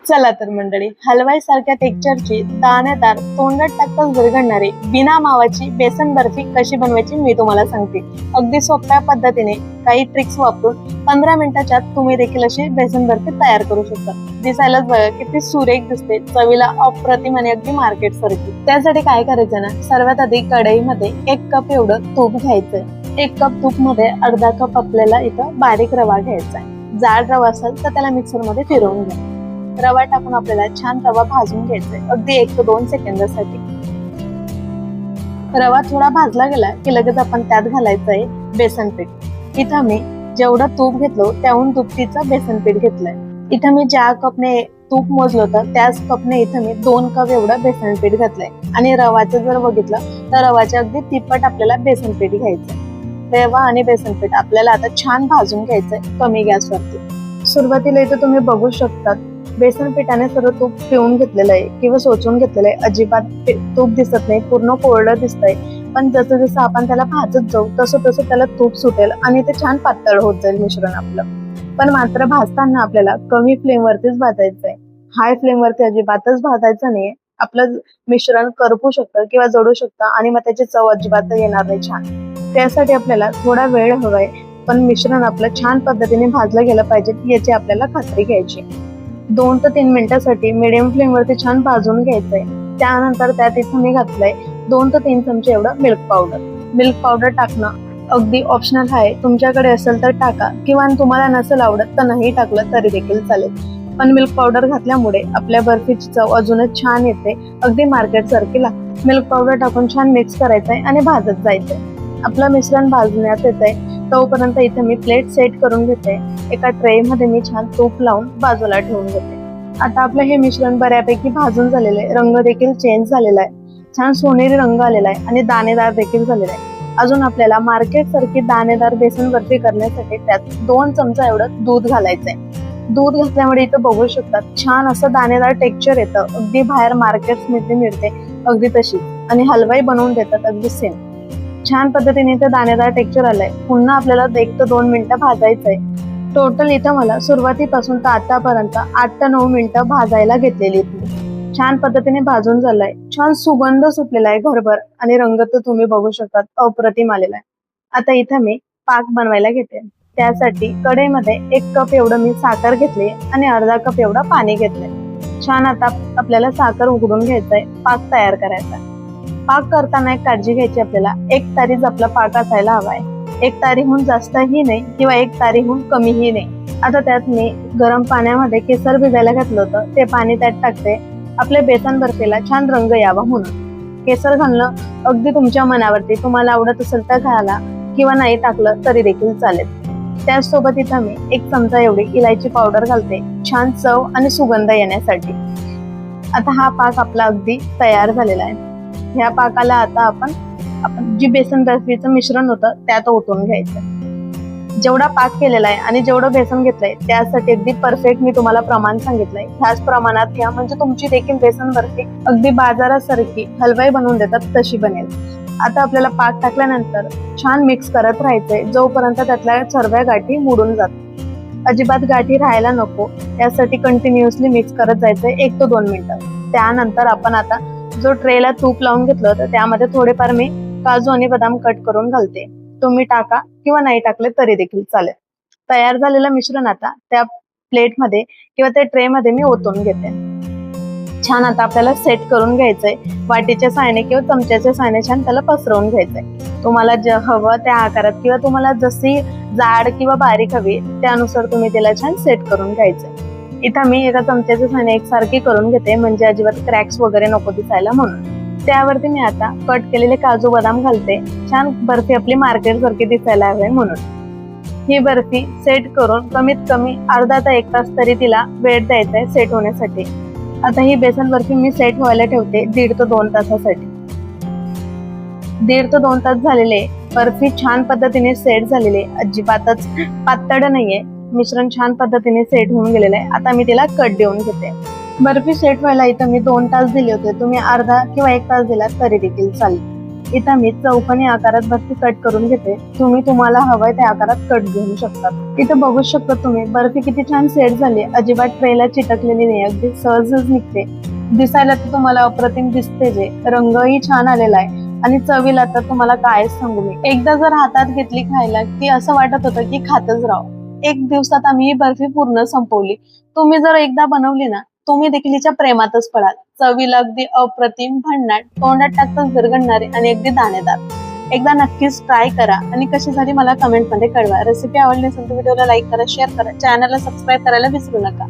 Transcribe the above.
चला तर मंडळी, हलवाई सारख्या टेक्स्चरची दाणेदार तोंडात टाकताच विरघळणारी बिना मावाची बेसन बर्फी कशी बनवायची मी तुम्हाला सांगते. अगदी सोप्या पद्धतीने काही ट्रिक्स वापरून 15 मिनिटाच्या तुम्ही देखील अशी बेसन बर्फी तयार करू शकता. दिसायलाच बघा किती सुरेख दिसते, चवीला अप्रतिम आणि अगदी मार्केट सारखी. त्यासाठी काय करायचं ना, सर्वात आधी कढईमध्ये 1 कप एवढं तूप घ्यायचंय. 1 कप तूप मध्ये अर्धा कप आपल्याला इथं बारीक रवा घ्यायचा आहे. जाड रवा असेल तर त्याला मिक्सर मध्ये फिरवून घ्या. रवा टाकून आपल्याला छान रवा भाजून घ्यायचा आहे, अगदी 1 ते 2 सेकंदासाठी. रवा थोडा भाजला गेला की लगेच आपण त्यात घालायचं आहे बेसन पीठ. इथं मी जेवढं तूप घेतलं त्याहून दुपटीचं बेसन पीठ घेतलंय. इथं मी ज्या कपने तूप मोजलं होतं त्याच कपने इथं मी 2 कप एवढं बेसन पीठ घातलंय. आणि रवाचं जर बघितलं तर रवाच्या अगदी तिप्पट आपल्याला बेसन पीठ घ्यायचंय. रवा आणि बेसन पीठ आपल्याला आता छान भाजून घ्यायचंय कमी गॅसवरती. सुरुवातीला इथं तुम्ही बघू शकता बेसन पिठाने सर्व तूप पिळून घेतलेलं आहे किंवा सोचून घेतलेलं आहे. अजिबात तूप दिसत नाही, पूर्ण कोरडं दिसतंय. पण जसं जसं आपण त्याला भाजत जाऊ तसं तसं त्याला तूप सुटेल आणि ते छान पातळ होत जाईल मिश्रण आपलं. पण मात्र भाजताना आपल्याला कमी फ्लेम वरतीच भाजायचंय, हाय फ्लेम वरती अजिबातच भाजायचं नाहीये. आपलं मिश्रण करपू शकतं किंवा जळू शकतं आणि मग त्याची चव अजिबात येणार नाही छान. त्यासाठी आपल्याला थोडा वेळ हवाय, पण मिश्रण आपलं छान पद्धतीने भाजलं गेलं पाहिजे याची आपल्याला खात्री घ्यायची. 2 ते 3 मिनिटांसाठी मिडियम फ्लेम वरती छान भाजून घ्यायचंय. त्यानंतर त्यात इथं मी घातलंय 2 ते 3 चमचे एवढं मिल्क पावडर. मिल्क पावडर टाकणं अगदी ऑप्शनल आहे, तुमच्याकडे असेल तर टाका किंवा तुम्हाला नसेल आवडत तर नाही टाकलं तरी देखील चालेल. पण मिल्क पावडर घातल्यामुळे आपल्या बर्फीची चव अजूनच छान येते, अगदी मार्केट सारखी लागते. मिल्क पावडर टाकून छान मिक्स करायचंय आणि भाजत जायचंय. आपलं मिश्रण भाजण्यात येतंय तोपर्यंत इथे मी प्लेट सेट करून घेते. एका ट्रे मध्ये मी छान तूप लावून बाजूला ठेवून घेते. आता आपलं हे मिश्रण बऱ्यापैकी भाजून झालेलं आहे, रंग देखील चेंज झालेला आहे, छान सोनेरी रंग आलेला आहे आणि दाणेदार देखील झालेला आहे. अजून आपल्याला मार्केट सारखी दाणेदार बेसन बर्फी करण्यासाठी त्यात 2 चमचा एवढं दूध घालायचंय. दूध घातल्यामुळे इथं बघू शकतात छान असं दाणेदार टेक्स्चर येतं, अगदी बाहेर मार्केट मध्ये मिळते अगदी तशी. आणि हलवाई बनवून देतात अगदी सेम. छान पद्धतीने इथे दाणेदार टेक्स्चर आलंय. पुन्हा आपल्याला 1 ते 2 मिनिटं भाजायचंय. टोटल इथं मला सुरुवातीपासून तर आतापर्यंत 8 ते 9 मिनिटं भाजायला घेतलेली. छान पद्धतीने भाजून झालाय, छान सुगंध सुटलेला आहे घरभर आणि रंग तर तुम्ही बघू शकतात अप्रतिम आलेला आहे. आता इथं मी पाक बनवायला घेते. त्यासाठी कढईमध्ये 1 कप एवढं मी साखर घेतली आणि अर्धा कप एवढं पाणी घेतलंय. छान आता आपल्याला साखर उघडून घ्यायचंय, पाक तयार करायचा. पाक करताना एक काळजी घ्यायची, आपल्याला 1 तारीच आपला पाक असायला हवाय. 1 तारीहून जास्तही नाही किंवा 1 तारीहून कमीही नाही. आता त्यात मी गरम पाण्यामध्ये केसर भिजायला घातलं होतं, ते पाणी त्यात टाकते. आपल्या बेसन बर्फीला छान रंग यावा म्हणून. केसर घालणं अगदी तुमच्या मनावरती, तुम्हाला आवडत असेल तर घाला किंवा नाही टाकलं तरी देखील चालेल. त्याचसोबत इथं मी 1 चमचा एवढी इलायची पावडर घालते, छान चव आणि सुगंध येण्यासाठी. आता हा पाक आपला अगदी तयार झालेला आहे. ह्या पाकाला आता आपण जी बेसन बर्फीचं मिश्रण होतं त्यात ओतून घ्यायचं. जेवढा पाक केलेला आहे आणि जेवढं बेसन घेतलंय त्यासाठी अगदी परफेक्ट मी तुम्हाला प्रमाण सांगितलंय, ह्याच प्रमाणात घ्या, म्हणजे तुमची देखील बेसन बर्फी अगदी बाजारासारखी हलवाई बनवून देतात तशी बनेल. आता आपल्याला पाक टाकल्यानंतर छान मिक्स करत राहायचंय जोपर्यंत त्यातल्या सर्व गाठी मुडून जातात. अजिबात गाठी राहायला नको, यासाठी कंटिन्युअसली मिक्स करत जायचंय 1 ते 2 मिनिटं. त्यानंतर आपण आता जो ट्रेला तूप लावून घेतलं होतं त्यामध्ये थोडेफार मी काजू आणि बदाम कट करून घालते. तुम्ही टाका किंवा नाही टाकले तरी देखील चालेल. तयार झालेलं मिश्रण आता त्या प्लेटमध्ये किंवा त्या ट्रे मध्ये मी ओतून घेते. छान आता आपल्याला सेट करून घ्यायचंय. वाटीच्या साहाय्याने किंवा चमच्याच्या साहाय्याने छान त्याला पसरवून घ्यायचंय. तुम्हाला जे हवं त्या आकारात किंवा तुम्हाला जशी जाड किंवा बारीक हवी त्यानुसार तुम्ही त्याला छान सेट करून घ्यायचंय. इथं मी एका चमच्याच्या साहाय्याने एकसारखी करून घेते, म्हणजे अजिबात क्रॅक्स वगैरे नको दिसायला म्हणून. त्यावरती मी आता कट केलेले काजू बदाम घालते. छान बर्फी आपली मार्केट सारखी दिसायला हवी म्हणून. ही बर्फी सेट करून कमीत कमी अर्धा ते 1 तास तरी तिला वेळ द्यायचा आहे सेट होण्यासाठी. आता ही बेसन बर्फी मी सेट व्हायला ठेवते 1.5 ते 2 तासासाठी. 1.5 ते 2 तास झालेले, बर्फी छान पद्धतीने सेट झालेली, अजिबातच पातळ नाहीये, मिश्रण छान पद्धतीने सेट होऊन गेलेलं आहे. आता मी तिला कट देऊन घेते. बर्फी सेट व्हायला इथं मी 2 तास दिले होते, तुम्ही अर्धा किंवा 1 तास दिला तरी देखील चालेल. इथं मी चौकोनी आकारात बर्फी कट करून घेते. तुम्ही तुम्हाला हवंय त्या आकारात कट घेऊ शकता. इथं बघू शकता तुम्ही बर्फी किती छान सेट झाली. अजिबात ट्रेला चिटकलेली नाही, अगदी सहजच निघते. दिसायला तर तुम्हाला अप्रतिम दिसते, जे रंगही छान आलेला आहे आणि चवीला तर तुम्हाला काय सांगू मी. एकदा जर हातात घेतली खायला की असं वाटत होतं की खातच राहावं. एक दिवसात आम्ही ही बर्फी पूर्ण संपवली. तुम्ही जर एकदा बनवली ना, तुम्ही देखील हिच्या प्रेमातच पडाल. चवीला अगदी अप्रतिम, भन्नाट, तोंडात टाकताच विरघळणारे आणि अगदी दाणेदार. एकदा नक्कीच ट्राय करा आणि कशी झाली मला कमेंट मध्ये कळवा. रेसिपी आवडली असेल तर व्हिडिओला लाईक करा, शेअर करा, चॅनलला सबस्क्राईब करायला विसरू नका.